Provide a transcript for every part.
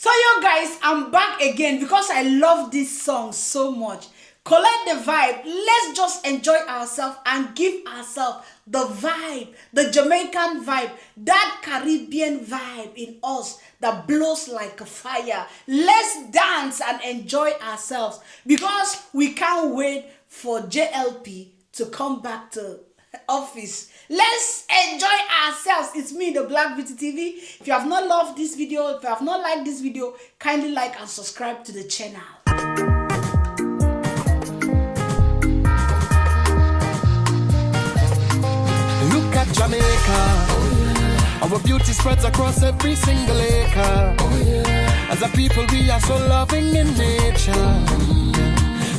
So yo guys, I'm back again because I love this song so much. Collect the vibe. Let's just enjoy ourselves and give ourselves the vibe, the Jamaican vibe, that Caribbean vibe in us that blows like a fire. Let's dance and enjoy ourselves because we can't wait for JLP to come back to office. Let's enjoy ourselves. It's me, the Black Beauty TV. If you have not loved this video, if you have not liked this video, kindly like and subscribe to the channel. Look at Jamaica. Our beauty spreads across every single acre. As a people, we are so loving in nature.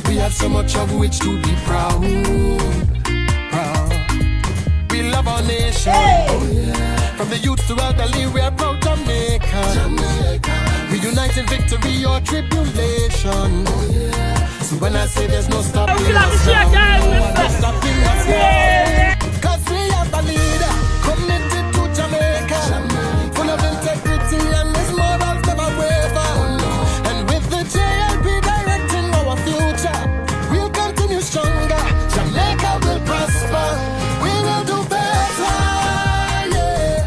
We have so much of which to be proud. We love our nation. From the youth to elderly, we are proud Jamaican. We unite in victory or tribulation. So when I say there's no stopping us now, no stopping us now. Cause we have a leader committed to Jamaica, full of integrity and his morals never waver. And with the JLP directing our future, we'll continue stronger. Jamaica will prosper. We will do better, yeah.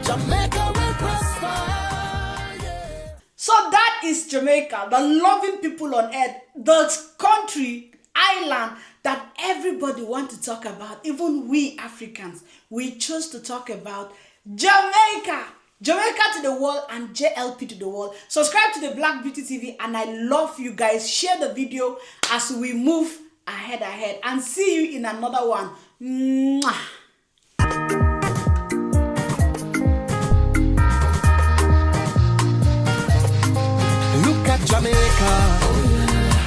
Jamaica will prosper, yeah. So that is Jamaica, the loving people on earth, the country, island that everybody wants to talk about. Even we Africans, we choose to talk about Jamaica. Jamaica to the world and JLP to the world. Subscribe to the Black Beauty TV and I love you guys. Share the video as we move ahead and see you in another one. Mwah. Look at Jamaica.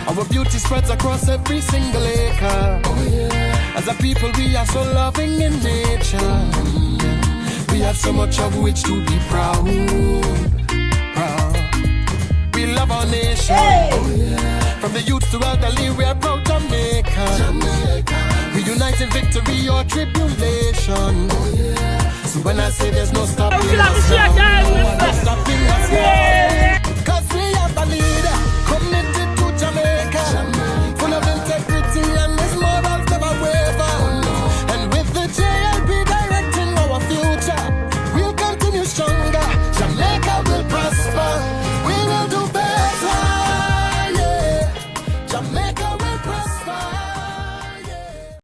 Our beauty spreads across every single acre. As a people, we are so loving in nature. We have so much of which to be proud. We love our nation. From the youth to elderly, we are proud Jamaican. We unite in victory or tribulation. So when I say there's no stopping us now, no stopping us now.